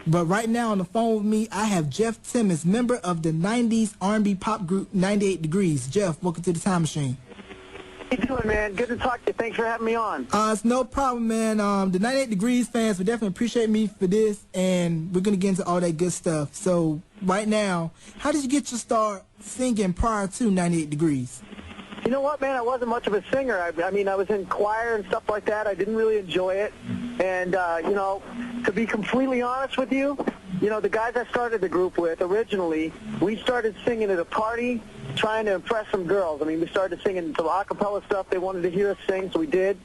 But right now on the phone with me, I have Jeff Timmons, member of the 90s R&B pop group 98 Degrees. Jeff, welcome to the Time Machine. How you doing, man? Good to talk to you. Thanks for having me on. It's no problem, man. The 98 Degrees fans would definitely appreciate me for this, and we're going to get into all that good stuff. So right now, how did you get your start singing prior to 98 Degrees? You know what, man? I wasn't much of a singer. I mean, I was in choir and stuff like that. I didn't really enjoy it. And, you know, to be completely honest with you, the guys I started the group with originally, we started singing at a party trying to impress some girls. I mean, we started singing some a cappella stuff. They wanted to hear us sing, so we did.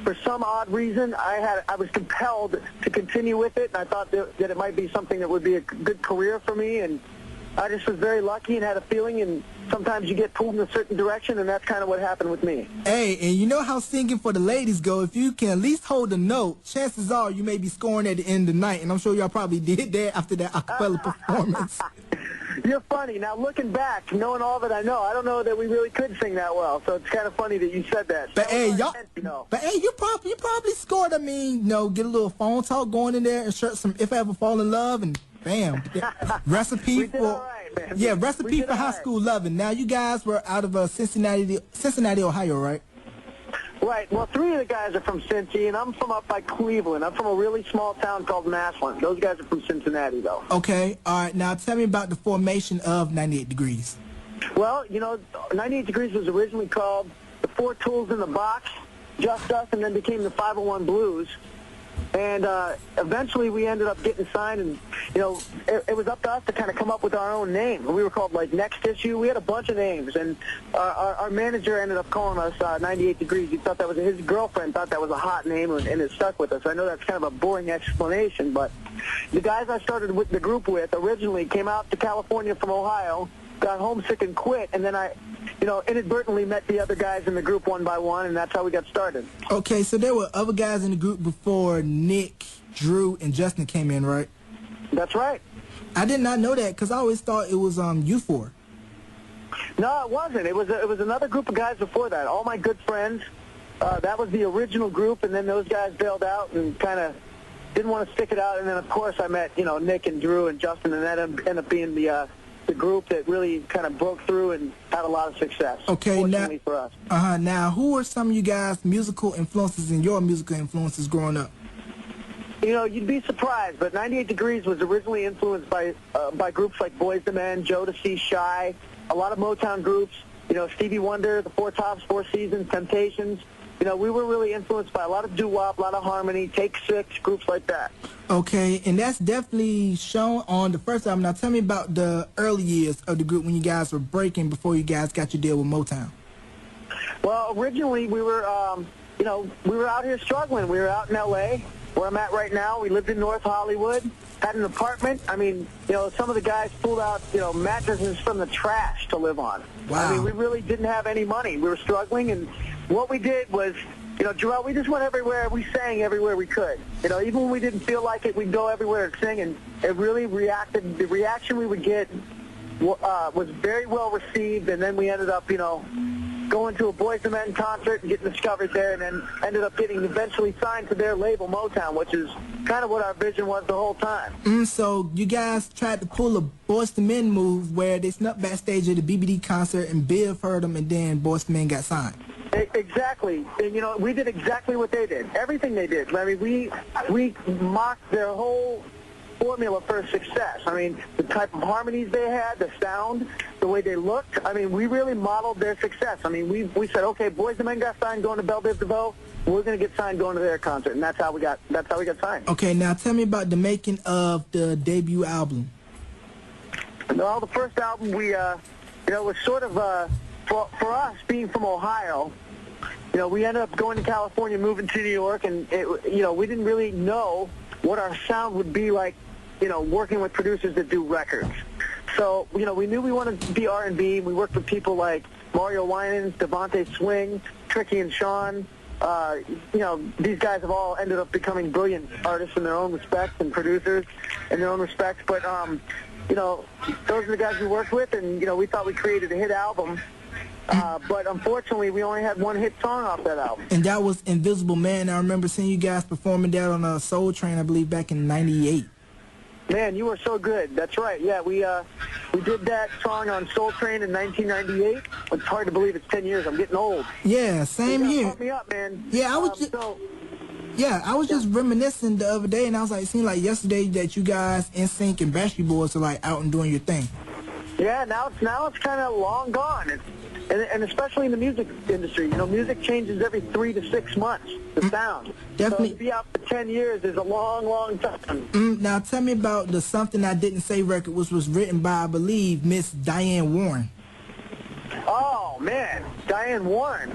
For some odd reason, I was compelled to continue with it, and I thought that it might be something that would be a good career for me, and I just was very lucky and had a feeling, and sometimes you get pulled in a certain direction, and that's kind of what happened with me. Hey, and you know how singing for the ladies go. If you can at least hold a note, chances are you may be scoring at the end of the night, and I'm sure y'all probably did that after that a cappella performance. You're funny. Now, looking back, knowing all that I know, I don't know that we really could sing that well, so it's kind of funny that you said that. But hey, you probably scored. I mean, get a little phone talk going in there and share some If I Ever Fall in Love, and bam, recipe for recipe for high school loving. Now you guys were out of Cincinnati, Ohio, right? Right. Well, 3 of the guys are from Cincy, and I'm from up by Cleveland. I'm from a really small town called Massillon. Those guys are from Cincinnati, though. Okay. All right. Now tell me about the formation of 98 Degrees. Well, 98 Degrees was originally called the Four Tools in the Box, Just Us, and then became the 501 Blues. And eventually we ended up getting signed, and, it was up to us to kind of come up with our own name. We were called, Next Issue. We had a bunch of names, and our manager ended up calling us 98 Degrees. He thought his girlfriend thought that was a hot name, and it stuck with us. I know that's kind of a boring explanation, but the guys I started with the group with originally came out to California from Ohio, got homesick and quit, and then I inadvertently met the other guys in the group one by one, and that's how we got started. Okay, so there were other guys in the group before Nick, Drew, and Justin came in, right? That's right. I did not know that because I always thought it was you four. No, it wasn't. It was another group of guys before that. All my good friends. That was the original group, and then those guys bailed out and kind of didn't want to stick it out. And then, of course, I met Nick and Drew and Justin, and that ended up being the group that really kind of broke through and had a lot of success. Okay, fortunately for us. Now, who are some of you guys' musical influences and your musical influences growing up? You'd be surprised, but 98 Degrees was originally influenced by groups like Boyz II Men, Jodeci, Shy, a lot of Motown groups, Stevie Wonder, the Four Tops, Four Seasons, Temptations. We were really influenced by a lot of doo-wop, a lot of harmony, Take Six, groups like that. Okay, and that's definitely shown on the first album. Now tell me about the early years of the group when you guys were breaking before you guys got your deal with Motown. Well, originally we were, we were out here struggling. We were out in L.A., where I'm at right now. We lived in North Hollywood, had an apartment. I mean, some of the guys pulled out, mattresses from the trash to live on. Wow. I mean, we really didn't have any money. We were struggling, and what we did was, Jarrell, we just went everywhere. We sang everywhere we could. Even when we didn't feel like it, we'd go everywhere and sing, and it really reacted. The reaction we would get was very well received, and then we ended up, going to a Boyz II Men concert and getting discovered there, and then ended up getting eventually signed to their label, Motown, which is kind of what our vision was the whole time. So you guys tried to pull a Boyz II Men move where they snuck backstage at the BBD concert, and Biv heard them, and then Boyz II Men got signed. Exactly. And, we did exactly what they did, everything they did. I mean, we mocked their whole formula for success. I mean, the type of harmonies they had, the sound, the way they looked. I mean, we really modeled their success. I mean, we said, okay, Boyz II Men got signed going to Belle Biv DeVoe. We're going to get signed going to their concert, and that's how we got signed. Okay, now tell me about the making of the debut album. Well, the first album we was sort of for us being from Ohio. We ended up going to California, moving to New York, and we didn't really know what our sound would be like, working with producers that do records. So, we knew we wanted to be R&B. We worked with people like Mario Winans, Devontae Swing, Tricky and Sean. These guys have all ended up becoming brilliant artists in their own respects and producers in their own respects. But, those are the guys we worked with, and, we thought we created a hit album. But unfortunately, we only had one hit song off that album. And that was Invisible Man. I remember seeing you guys performing that on Soul Train, I believe, back in '98. Man, you are so good. That's right. Yeah, we did that song on Soul Train in 1998. It's hard to believe it's 10 years. I'm getting old. Yeah, same here. Pump me up, man. Yeah, I was just reminiscing the other day, and I was like, it seemed like yesterday that you guys, NSYNC and Backstreet Boys, are like out and doing your thing. Yeah, now it's kind of long gone, and especially in the music industry. You know, music changes every 3 to 6 months. The sound. Definitely. So to be out for 10 years is a long, long time. Now tell me about the Something I Didn't Say record, which was written by, I believe, Miss Diane Warren. Oh man, Diane Warren.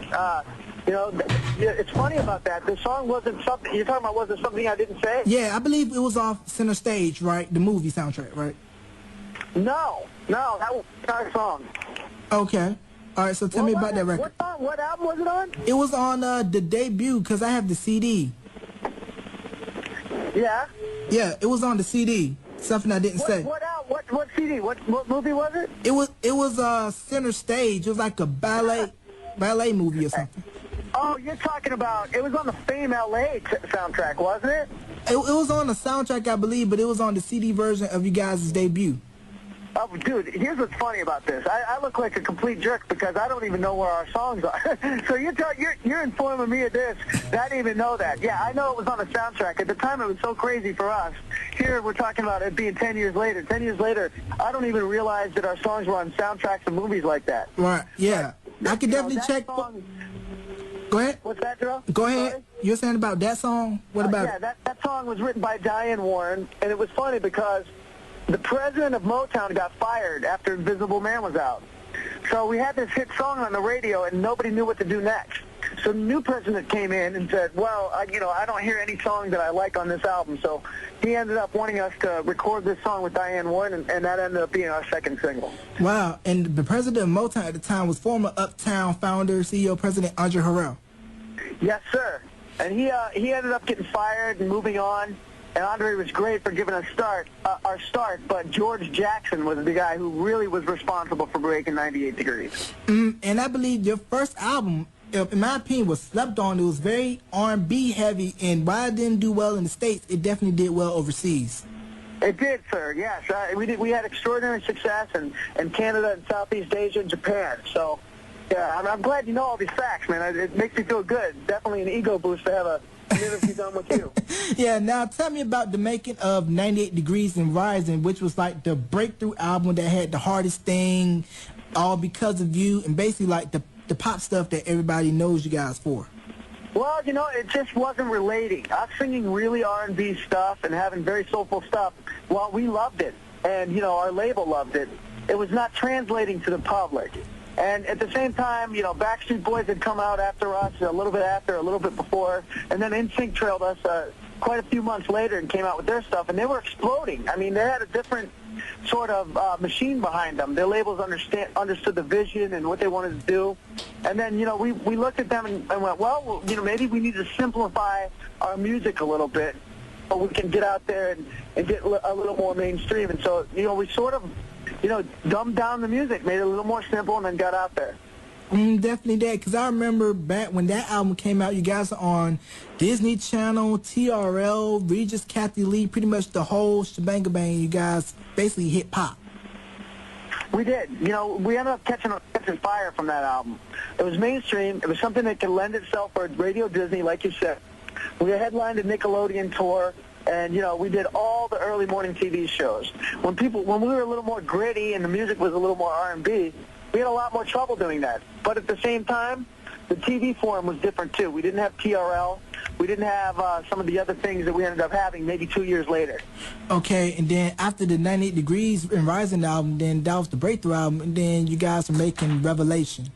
You know, it's funny about that. The song wasn't something you're talking about. Wasn't Something I Didn't Say? Yeah, I believe it was off Center Stage, right? The movie soundtrack, right? No, that was our song. Okay. All right, so tell me about that record. What album was it on? It was on the debut, because I have the CD. Yeah? Yeah, it was on the CD. Something I Didn't Say. What CD? What movie was it? It was Center Stage. It was like a ballet movie or something. Oh, you're talking about, it was on the Fame LA soundtrack, wasn't it? It was on the soundtrack, I believe, but it was on the CD version of you guys' debut. Oh, dude, here's what's funny about this. I look like a complete jerk because I don't even know where our songs are. So you're informing me of this. I didn't even know that. Yeah, I know it was on the soundtrack. At the time, it was so crazy for us. Here, we're talking about it being 10 years later. 10 years later, I don't even realize that our songs were on soundtracks of movies like that. Right, yeah. I could definitely check. Go ahead. What's that, Jarrell? Go ahead. Sorry? You're saying about that song? What about it? Yeah, that song was written by Diane Warren, and it was funny because the president of Motown got fired after Invisible Man was out. So we had this hit song on the radio, and nobody knew what to do next. So the new president came in and said, well, I don't hear any song that I like on this album. So he ended up wanting us to record this song with Diane Warren, and that ended up being our second single. Wow. And the president of Motown at the time was former Uptown founder, CEO, President Andre Jarrell. Yes, sir. And he ended up getting fired and moving on. And Andre was great for giving us our start, but George Jackson was the guy who really was responsible for breaking 98 Degrees. And I believe your first album, in my opinion, was slept on. It was very R&B heavy, and while it didn't do well in the States, it definitely did well overseas. It did, sir, yes. We had extraordinary success in Canada and Southeast Asia and Japan. So, yeah, I'm glad you know all these facts, man. It makes me feel good. Definitely an ego boost to have a interview done with you. Yeah, now tell me about the making of 98 Degrees and Rising, which was like the breakthrough album that had the hardest thing, All Because of You, and basically like the pop stuff that everybody knows you guys for. Well, it just wasn't relating. Us singing really R&B stuff and having very soulful stuff, while we loved it, and, our label loved it, it was not translating to the public. And at the same time, Backstreet Boys had come out after us, a little bit after, a little bit before, and then NSYNC trailed us quite a few months later and came out with their stuff, and they were exploding. I mean, they had a different sort of machine behind them. Their labels understood the vision and what they wanted to do. And then, we looked at them and went, well, maybe we need to simplify our music a little bit so we can get out there and get a little more mainstream. And so, we sort of dumbed down the music, made it a little more simple, and then got out there. Definitely that, because I remember back when that album came out, you guys are on Disney Channel, TRL, Regis, Kathy Lee, pretty much the whole shebang bang. You guys basically hit pop. We did. We ended up catching fire from that album. It was mainstream. It was something that could lend itself for Radio Disney, like you said. We headlined a Nickelodeon tour. And, we did all the early morning TV shows. When we were a little more gritty and the music was a little more R&B, we had a lot more trouble doing that. But at the same time, the TV form was different, too. We didn't have TRL. We didn't have some of the other things that we ended up having maybe 2 years later. Okay, and then after the 98 Degrees and Rising album, then that was the breakthrough album, and then you guys were making Revelation.